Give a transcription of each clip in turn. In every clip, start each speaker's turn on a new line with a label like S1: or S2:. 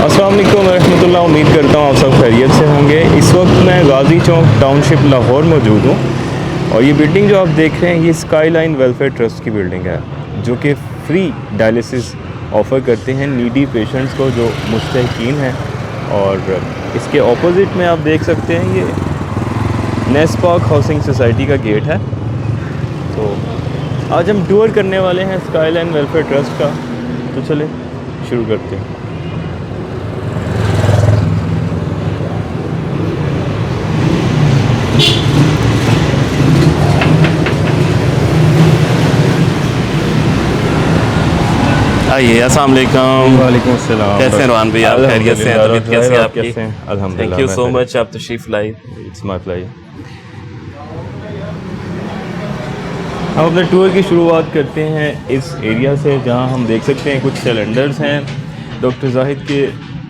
S1: अस्सलाम वालेकुम रहमतुल्लाह। उम्मीद करता हूँ आप सब खैरियत से होंगे। इस वक्त मैं गाजी चौक टाउनशिप लाहौर मौजूद हूँ और ये बिल्डिंग जो आप देख रहे हैं ये स्काईलाइन वेलफेयर ट्रस्ट की बिल्डिंग है जो कि फ्री डायलिसिस ऑफ़र करते हैं नीडी पेशेंट्स को जो मुस्तहकीन हैं। और इसके ऑपोजिट में आप देख सकते हैं ये नेस्पाक हाउसिंग सोसाइटी का गेट है। तो आज हम टूर करने वाले हैं स्काईलाइन वेलफेयर ट्रस्ट का, तो चले शुरू करते हैं।
S2: आइए, अस्सलाम वालेकुम।
S1: वालेकुम अस्सलाम।
S2: कैसे हैं रोहान भाई, आप खैरियत से हैं? तबीयत कैसी है आपकी?
S1: अल्हम्दुलिल्लाह।
S2: थैंक यू सो मच, आप तशरीफ लाई।
S1: It's my pleasure. हम अपने टूर की शुरुआत करते हैं इस एरिया से जहां हम देख सकते हैं कुछ सिलेंडर्स हैं डॉक्टर जाहिद के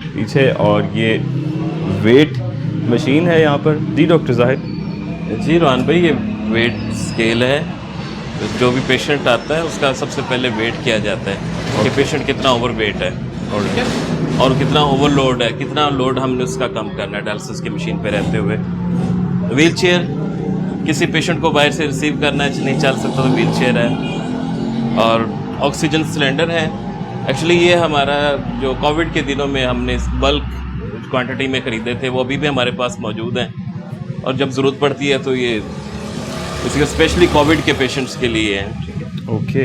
S1: पीछे और ये वेट मशीन है यहाँ पर। जी डॉक्टर जाहिद।
S2: जी रोहान भाई, ये वेट स्केल है। जो भी पेशेंट आता है उसका सबसे पहले वेट किया जाता है कि पेशेंट कितना ओवर वेट है और कितना ओवरलोड है, कितना लोड हमने उसका कम करना है डायलिसिस की मशीन पे रहते हुए। व्हील चेयर, किसी पेशेंट को बाहर से रिसीव करना है, नहीं चल सकता तो व्हील चेयर है। और ऑक्सीजन सिलेंडर है। एक्चुअली ये हमारा जो कोविड के दिनों में हमने बल्क क्वांटिटी में ख़रीदे थे वो अभी भी हमारे पास मौजूद हैं और जब ज़रूरत पड़ती है तो ये इसके स्पेशली कोविड के पेशेंट्स के लिए है।
S1: Okay.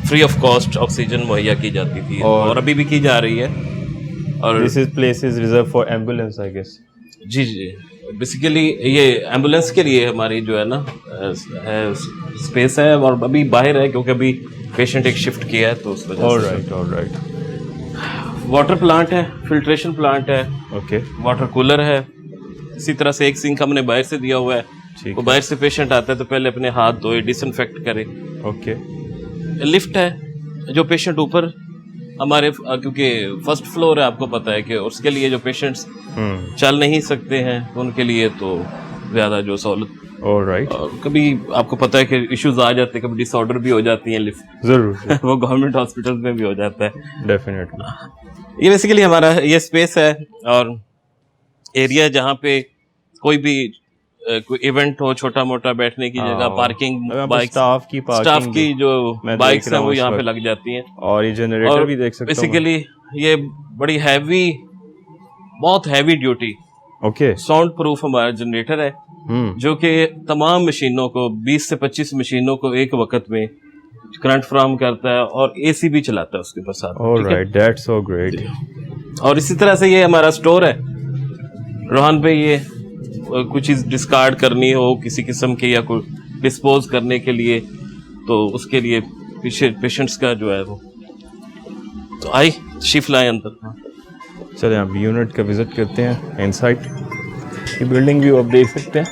S2: Free of cost oxygen मुहैया की जाती थी और अभी भी की जा रही है। और
S1: this is place is reserve for ambulance I guess.
S2: जी जी, बेसिकली ये एम्बुलेंस के लिए हमारी जो है ना स्पेस है और अभी बाहर है क्योंकि अभी पेशेंट एक शिफ्ट किया है तो उस वजह से।
S1: ऑलराइट।
S2: वाटर प्लांट है, फिल्ट्रेशन प्लांट है,
S1: ओके।
S2: वाटर कूलर है। इसी तरह से एक सिंक हमने बाहर से दिया हुआ है। वो बाहर से पेशेंट आता है तो पहले अपने हाथ धोए, डिसइंफेक्ट करे।
S1: ओके।
S2: लिफ्ट है जो पेशेंट ऊपर हमारे क्योंकि फर्स्ट फ्लोर है, आपको पता है कि उसके लिए जो पेशेंट्स चल नहीं सकते हैं उनके लिए तो ज़्यादा जो सहूलत।
S1: ऑलराइट।
S2: कभी आपको पता है कि इश्यूज आ जाते हैं, कभी डिसऑर्डर भी हो जाती हैं लिफ्ट।
S1: ज़रूर।
S2: वो गवर्नमेंट हॉस्पिटल्स में भी हो जाता है।
S1: डेफिनेटली।
S2: ये बेसिकली हमारा ये स्पेस है और एरिया जहाँ पे कोई भी कोई इवेंट हो, छोटा मोटा बैठने की जगह, पार्किंग, बाइक, स्टाफ की जो बाइक्स हैं वो यहाँ पे लग जाती हैं।
S1: और ये जनरेटर भी देख सकते हैं।
S2: बेसिकली ये बड़ी हैवी, बहुत heavy duty,
S1: okay,
S2: sound proof हमारा जनरेटर है जो कि तमाम मशीनों को 20 से 25 मशीनों को एक वक्त में करंट फ्राहम करता है और एसी भी चलाता है उसके ऊपर साथ।
S1: Alright, that's so great.
S2: और इसी तरह से ये हमारा स्टोर है रोहन भाई। ये कुछ चीज़ डिस्कार्ड करनी हो किसी किस्म के या कोई डिस्पोज करने के लिए तो उसके लिए पेशेंट्स का जो है वो तो आई शिफ्ट लाए अंदर।
S1: चलिए आप यूनिट का विजिट करते हैं इनसाइड। ये बिल्डिंग व्यू आप देख सकते हैं।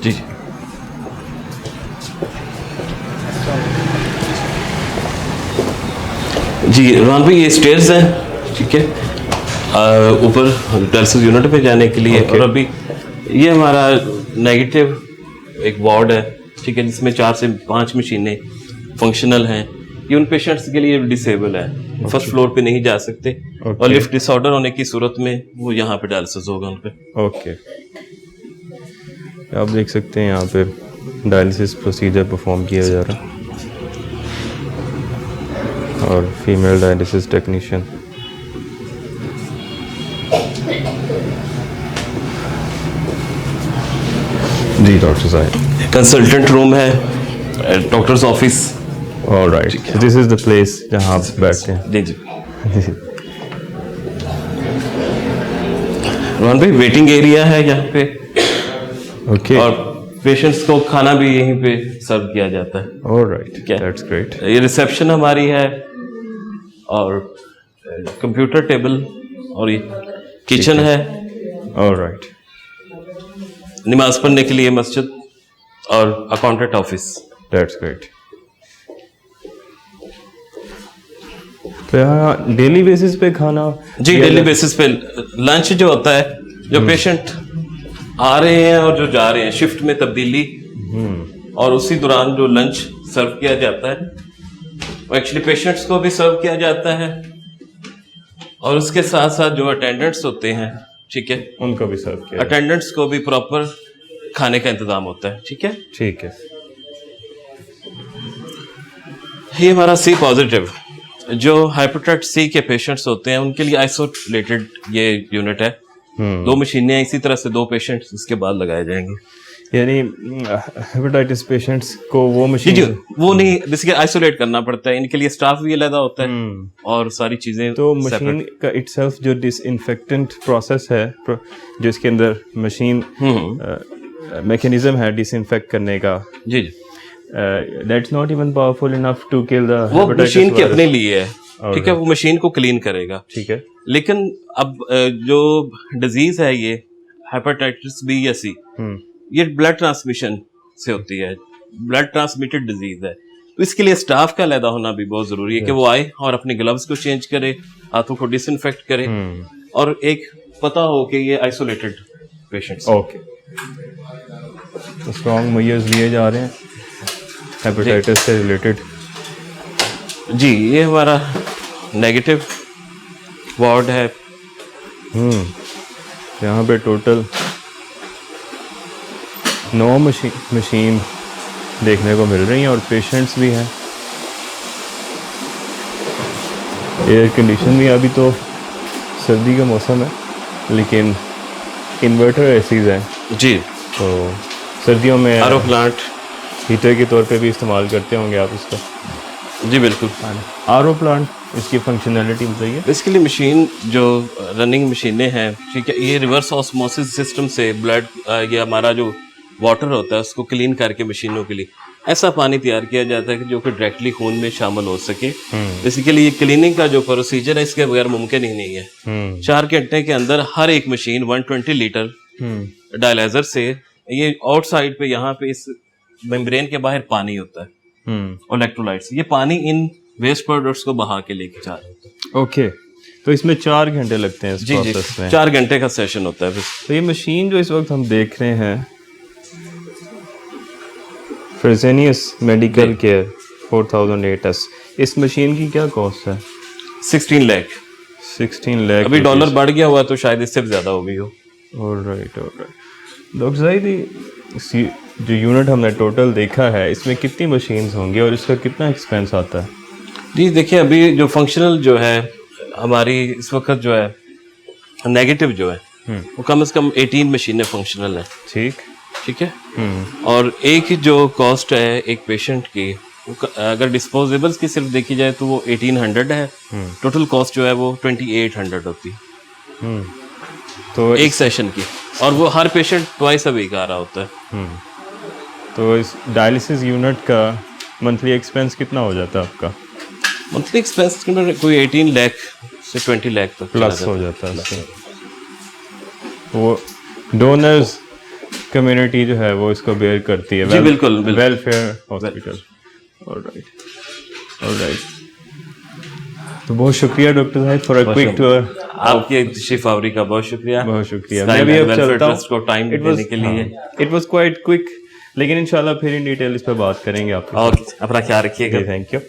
S2: जी जी रोहन भाई, ये स्टेयर्स हैं, ठीक है, ऊपर डायलिसिस यूनिट पे जाने के लिए। और अभी ये हमारा नेगेटिव एक वार्ड है, ठीक है, जिसमें 4 से 5 मशीनें फंक्शनल हैं। ये उन पेशेंट्स के लिए डिसेबल है, फर्स्ट फ्लोर पे नहीं जा सकते और लिफ्ट डिसऑर्डर होने की सूरत में वो यहाँ पे डायलिसिस होगा उन पे।
S1: ओके। आप देख सकते हैं यहाँ पे डायलिसिस प्रोसीजर परफॉर्म किया जा रहा है और फीमेल डायलिसिस टेक्नीशियन। जी डॉक्टर साहब।
S2: कंसल्टेंट रूम है, doctors office.
S1: Alright, this is the place जहाँ आप बैठते हैं।
S2: जी जी रोहन भाई, वेटिंग एरिया है यहाँ पे।
S1: ओके।
S2: और पेशेंट्स को खाना भी यहीं पे सर्व किया जाता है।
S1: Alright, that's great.
S2: ये रिसेप्शन हमारी है और कंप्यूटर टेबल और ये किचन है।
S1: ऑलराइट।
S2: नमाज पढ़ने के लिए मस्जिद और अकाउंटेंट ऑफिस।
S1: That's great. तो यहाँ डेली बेसिस पे खाना?
S2: जी, डेली बेसिस पे लंच जो होता है, जो पेशेंट आ रहे हैं और जो जा रहे हैं, शिफ्ट में तब्दीली और उसी दौरान जो लंच सर्व किया जाता है वो एक्चुअली पेशेंट्स को भी सर्व किया जाता है और उसके साथ साथ जो अटेंडेंट्स होते हैं, ठीक है,
S1: उनको भी सर्व किया
S2: अटेंडेंट्स को भी प्रॉपर खाने का इंतजाम होता है। ठीक है,
S1: ठीक है।
S2: ये हमारा सी पॉजिटिव, जो हेपेटाइटिस सी के पेशेंट्स होते हैं उनके लिए आइसोलेटेड ये यूनिट है। 2 मशीनें हैं, इसी तरह से 2 पेशेंट्स इसके बाद लगाए जाएंगे।
S1: यानी हेपेटाइटिस पेशेंट्स को वो
S2: जी
S1: मशीन
S2: जी, वो नहीं, बेसिकली आइसोलेट करना पड़ता है, इनके लिए स्टाफ भी अलग होता है और सारी चीजें
S1: तो मशीन का इटसेल्फ जो डिसइंफेक्टेंट प्रोसेस है, जो इसके अंदर मशीन मैकेनिज्म है डिसइंफेक्ट करने का,
S2: जी जी,
S1: that's not even powerful enough to kill the
S2: वो मशीन के अपने लिए है। ठीक है, वो मशीन को क्लीन करेगा।
S1: ठीक है,
S2: लेकिन अब जो डिजीज है ये हेपेटाइटिस बी या सी, ये ब्लड ट्रांसमिशन से होती है, ब्लड ट्रांसमिटेड डिजीज है। तो इसके लिए स्टाफ का अलहदा होना भी बहुत जरूरी है कि वो आए और अपने ग्लव्स को चेंज करे, हाथों को डिसइंफेक्ट करे और एक पता हो कि ये आइसोलेटेड पेशेंट्स।
S1: ओके, तो स्ट्रॉन्ग मेजर्स लिए जा रहे हैं हेपेटाइटिस से रिलेटेड।
S2: जी, ये हमारा नेगेटिव वार्ड है।
S1: यहाँ पे टोटल 9 मशीन देखने को मिल रही हैं और पेशेंट्स भी हैं। एयर कंडीशन भी, अभी तो सर्दी का मौसम है लेकिन इन्वर्टर एसीज हैं,
S2: जी,
S1: तो सर्दियों में
S2: आरओ प्लांट
S1: हीटर के तौर पे भी इस्तेमाल करते होंगे आप इसका।
S2: जी बिल्कुल।
S1: आरओ प्लांट, इसकी फंक्शनैलिटी बताइए।
S2: इसके लिए मशीन जो रनिंग मशीनें हैं, ठीक है, ये रिवर्स ऑस्मोसिस सिस्टम से ब्लड, ये हमारा जो वाटर होता है उसको क्लीन करके मशीनों के लिए ऐसा पानी तैयार किया जाता है कि जो कि डायरेक्टली खून में शामिल हो सके। बेसिकली ये क्लीनिंग का जो प्रोसीजर है इसके बगैर मुमकिन ही नहीं है। 4 घंटे के अंदर हर एक मशीन 120 लीटर डायलाइजर से, ये आउटसाइड पे यहाँ पे इस मेम्ब्रेन के बाहर पानी होता है और इलेक्ट्रोलाइट्स, ये पानी इन वेस्ट प्रोडक्ट्स को बहा के लेके जा रहे होते हैं।
S1: ओके, तो इसमें 4 घंटे लगते हैं इस
S2: जी जी,
S1: प्रोसेस में।
S2: 4 घंटे का सेशन होता है बस।
S1: तो ये मशीन जो इस वक्त हम देख रहे हैं, फ्रेजेनियस मेडिकल केयर 4008S, इस मशीन की क्या कॉस्ट है?
S2: 16 लाख।
S1: 16 लाख।
S2: अभी डॉलर बढ़ गया हुआ तो शायद इससे भी ज्यादा हो गई हो।
S1: Alright alright. डॉक्टर ज़ाहिदी, जो यूनिट हमने टोटल देखा है इसमें कितनी मशीन्स होंगी और इसका कितना एक्सपेंस आता है?
S2: जी देखिए, अभी जो फंक्शनल जो है हमारी इस वक्त जो है नेगेटिव जो है वो कम से कम 18 मशीनें फंक्शनल हैं। ठीक है। और एक जो कॉस्ट है एक पेशेंट की, अगर डिस्पोजेबल्स की सिर्फ देखी जाए तो वो 1800 है। टोटल कॉस्ट जो है वो 2800 होती है
S1: तो
S2: एक सेशन की, और वो हर पेशेंट ट्वाइस अ वीक आ रहा होता है।
S1: तो इस डायलिसिस यूनिट का मंथली एक्सपेंस कितना हो जाता है आपका?
S2: मंथली एक्सपेंस कोई 18 लाख से 20 लाख तक
S1: प्लस हो जाता है। वो डोनर्स कम्युनिटी जो है वो इसको बेयर करती है।
S2: जी बिल्कुल,
S1: वेलफेयर हॉस्पिटल। Alright alright. तो बहुत शुक्रिया डॉक्टर साहब फॉर अ क्विक टूर।
S2: आपकी तशरीफ आवरी का बहुत शुक्रिया।
S1: बहुत शुक्रिया। मैं भी अब चलता हूँ
S2: को टाइम देने के लिए।
S1: इट वाज क्वाइट क्विक, लेकिन इंशाल्लाह फिर इन डिटेल इस पे बात करेंगे आप।
S2: और अपना ख्याल रखिएगा।
S1: Thank you.